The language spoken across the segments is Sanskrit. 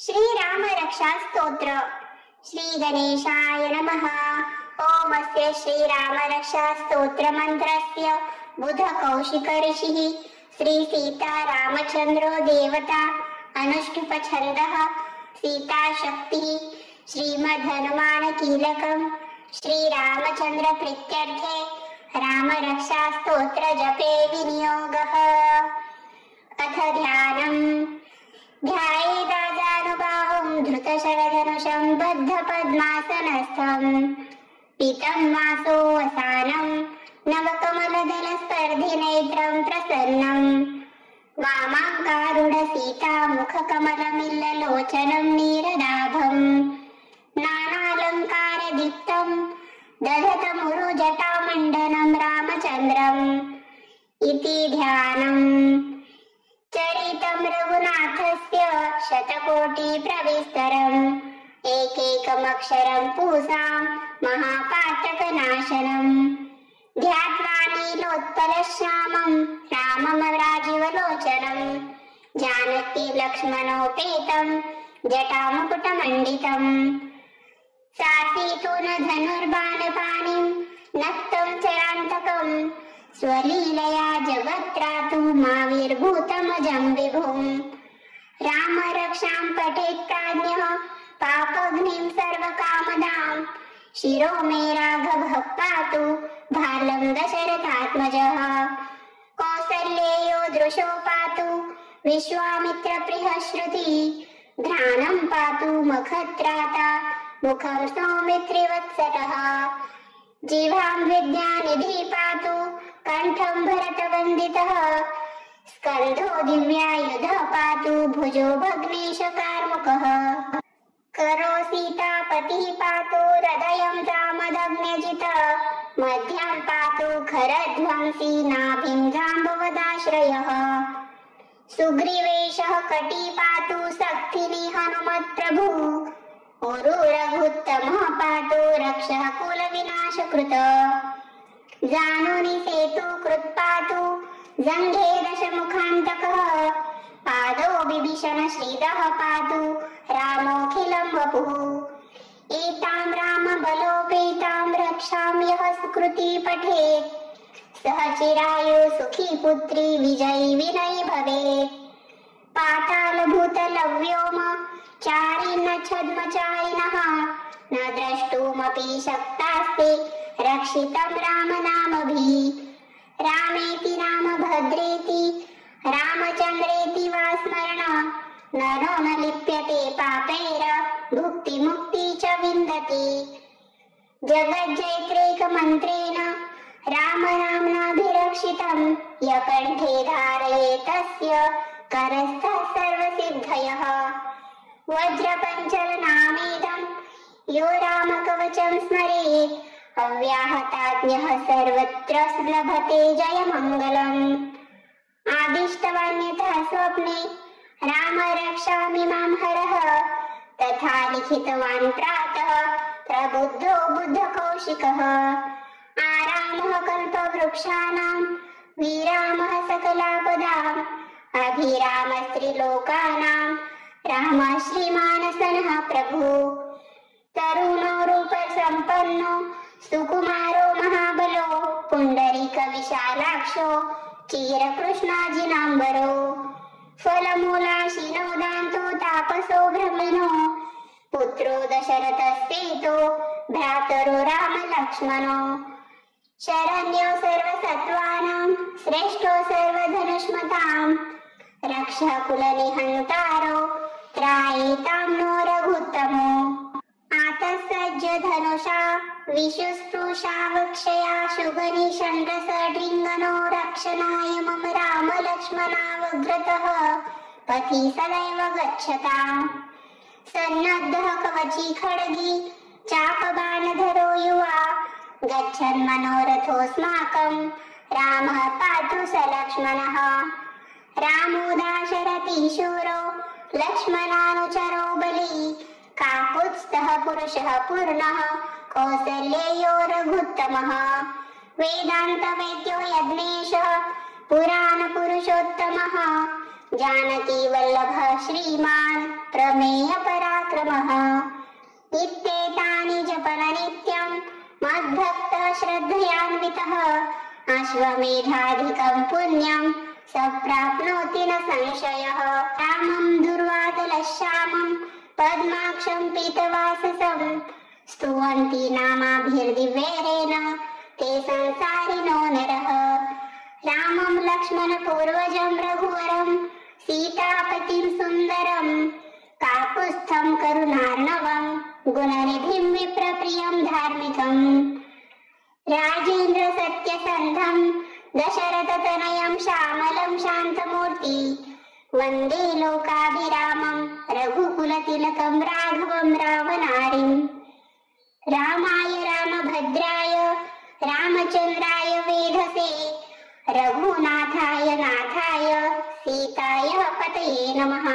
श्रीराम रक्षा स्तोत्र। श्री गणेशाय नमः। ओमस्य श्रीराम रक्षा स्तोत्र मंत्रस्य बुध कौशिक ऋषिः श्री सीता रामचंद्रो देवता अनुष्टुप छन्दः सीता शक्तिः श्रीमद् हनुमान कीलकम् श्रीरामचंद्र प्रीत्यर्थे राम रक्षा स्तोत्र जपे विनियोगः। अथ ध्यानम्। ध्यायेदाजानुबाहुं धृतशरधनुषं बद्धपद्मासनस्थं पीतं वासोऽवसानं नवकमलदलस्पर्धिनेत्रं प्रसन्नं वामाङ्कारूढसीतामुखकमलमिल्ललोचनं नीरदाभं नानालङ्कारदीप्तं दधतमुरुजटामण्डनं रामचन्द्रम् इति ध्यानम्। चरितं रघुनाथस्य शतकोटिप्रविस्तरम् एकैकमक्षरं पूसां महापातकनाशनम् ध्यात्वा नीलोत्पलश्यामं रामं राजीवलोचनं जानकी लक्ष्मणोपेतं जटामुकुटमण्डितं सासीतून धनुर्बाणपाणिं नक्तं चरान्तकं स्वलीलया जगत्त्रातु माविर्भूतमजं विभुम् राम रक्षां पठेत् प्राज्ञः पापघ्निं सर्वकामदां शिरो मे राघवः पातु भालं दशरथात्मजः कौसल्येयो दृशो पातु विश्वामित्रप्रियः श्रुतिः घ्राणं पातु मखत्राता मुखं सौमित्रिवत्सलः जिह्वां विद्यानिधिः पातु कंठं भरतवन्दितः स्कन्धो दिव्यायुधः पातु भुजो भग्नेशकार्मुकः करो सीतापतिः पातु हृदयं रामदग्न्यजितः मध्यं पातु खरध्वंसी नाभिं जाम्बवदाश्रयः सुग्रीवेशः कटी पातु शक्तिनी हनुमत्प्रभुः ऊरु रघुत्तमः पातु रक्षः कुलविनाशकृतः जानुनि सेतु कृत्पातु जङ्घे दशमुखान्तकः पादौ विभीषण श्रीदः पातु रामोऽखिलं वपुः एतां रामबलोपेतां रक्षां यः सुकृती पठेत् सः चिरायु सुखी पुत्री विजयी विनयी भवेत् पातालभूतलव्योम चारिन्न छद्मचारिणः न द्रष्टुमपि शक्तास्ते रक्षितं रामनामभिः रामेति रामभद्रेति रामचन्द्रेति वा स्मरण नरो न लिप्यते पापैर भुक्तिमुक्ति च विन्दति जगज्जैत्रेकमन्त्रेण रामनाम्नाभिरक्षितं य कण्ठे धारयेत् तस्य करस्थः सर्वसिद्धयः वज्रपञ्चलनामेदं यो रामकवचं स्मरेत् अव्याहताज्ञः सर्वत्र लभते जयमङ्गलम् आदिष्टवान्यथा स्वप्ने राम रक्षामि मां हरः तथा लिखितवान् प्रातः प्रबुद्धो बुद्धकौशिकः आरामः कल्पवृक्षाणां विरामः सकलापदाम् अभिरामस्त्रिलोकानां रामः श्रीमानसनः प्रभु तरुणो रूपसम्पन्नो सुकुमारो महाबलो पुण्डरीक विशालाक्षो चिरकृष्णाजिनाम्बरो फलमूलाशिनो दान्तो तापसो ब्रह्मणो पुत्रो दशरथस्तेतो भ्रातरो रामलक्ष्मणो शरण्यो सर्वसत्त्वानां श्रेष्ठो सर्वधनुष्मतां रक्षः कुलनिहन्तारो त्रायेतां नो रघुत्तमो आतस्सज्ज धनुषा विशुस्पृशा वक्षया शुभनिषण्डसड्रिङ्गनो रक्षणाय मम राम लक्ष्मणावग्रतः पथि सदैव गच्छताम् सन्नद्धः कवची खड्गी चापबाणधरो युवा गच्छन् मनोरथोऽस्माकं रामः पातु स लक्ष्मणः रामो दाशरथी शूरो लक्ष्मणानुचरो बली काकुत्स्थः पुरुषः पूर्णः कौसल्येयो रघुत्तमः वेदान्तवेद्यो यज्ञेशः पुराणपुरुषोत्तमः जानकी वल्लभः श्रीमान् प्रमेय पराक्रमः इत्येतानि जपन नित्यं मद्भक्त श्रद्धयान्वितः अश्वमेधाधिकं पुण्यं स प्राप्नोति न संशयः रामं दुर्वादलश्यामं पद्माक्षं पीतवाससं स्तुवन्ति नामाभिर्दिव्यैरेण ते संसारिणो नरः रामं लक्ष्मणपूर्वजं रघुवरं सीतापतिं सुन्दरं काकुत्स्थं करुणार्णवं गुणनिधिं विप्रप्रियं धार्मिकम् राजेन्द्र सत्यसन्धं दशरथतनयं श्यामलं शान्तमूर्ति वन्दे लोकाभिरामं रघुकुलतिलकं राघवं रावणारिम् रामाय रामभद्राय रामचन्द्राय वेधसे रघुनाथाय नाथाय सीताय पतये नमः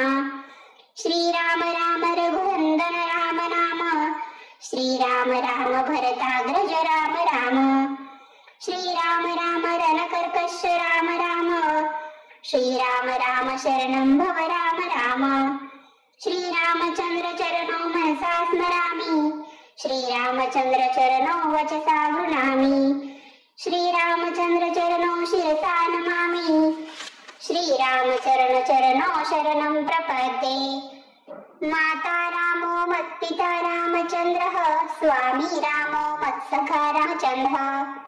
श्रीराम राम रघुनन्दन राम नाम श्रीराम राम भरताग्रज राम राम श्रीराम राम रणकर्कश राम राम श्रीराम राम शरणं भव राम राम श्रीरामचन्द्र चरणौ मनसा स्मरामि श्रीरामचन्द्र चरणौ वचसा गृह्णामि श्रीरामचन्द्र चरणौ शिरसा नमामि श्रीरामचरण चरणौ शरणं प्रपद्ये माता रामो मत्पिता रामचन्द्रः स्वामी रामो मत्सखा रामचन्द्रः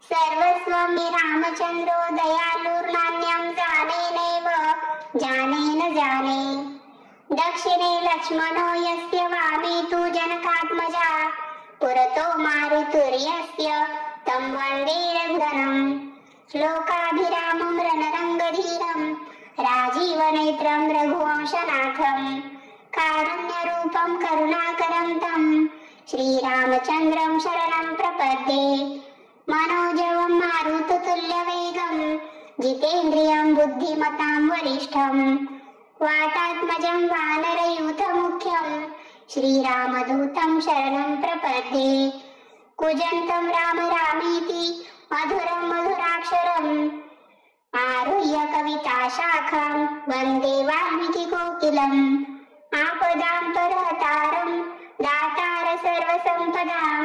सर्वस्वं मे रामचन्द्रो दयालुर्नान्यं जाने नैव जाने न जाने दक्षिणे लक्ष्मणो यस्य वामे तु जनकात्मजा पुरतो मारुतिर्यस्य तं वन्दे रघुवरम् लोकाभिरामं रणरङ्गधीरं राजीवनेत्रं रघुवंशनाथं कारुण्यरूपं करुणाकरं तं श्रीरामचन्द्रं शरणं प्रपद्ये मनोजवं मारुततुल्यवेगं जितेन्द्रियं बुद्धिमतां वरिष्ठं वातात्मजं वानरयूथमुख्यं श्रीरामदूतं शरणं प्रपद्ये कूजन्तं राम रामेति मधुरं मधुराक्षरम् आरुह्य कविताशाखां वन्दे वाल्मीकिकोकिलम् आपदां परहतारं दातार सर्वसम्पदां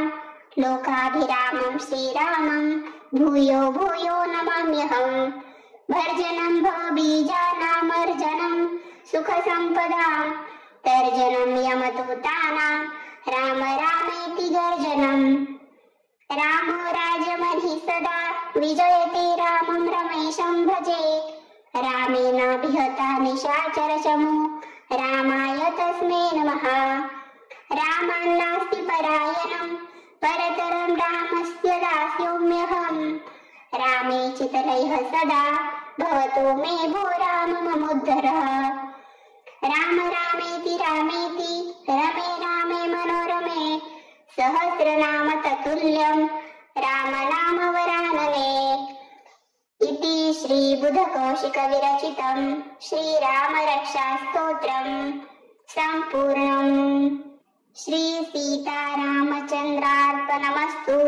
लोकाभिरामं श्रीरामं भूयो भूयो नमाम्यहम् भर्जनं भवबीजानामर्जनं सुखसम्पदां तर्जनं यमदूतानां राम रामेति गर्जनम् रामो राजमहि सदा विजयते रामं रमेशं भजे रामेणाभिहता निशाचरचमू रामाय तस्मै नमः रामान्नास्ति परायणं परतरं रामस्य दास्योऽम्यहम् रामे चितलयः सदा भवतु मे भो राम ममुद्धरः राम रामेति रामेति रमे रामे मनोरमे सहस्रनाम ततुल्यं राम नाम वरानने इति श्री बुधकौशिक विरचितं श्रीराम रक्षा स्तोत्रं सम्पूर्णम्। श्री सीतारामचन्द्रार्पणमस्तु।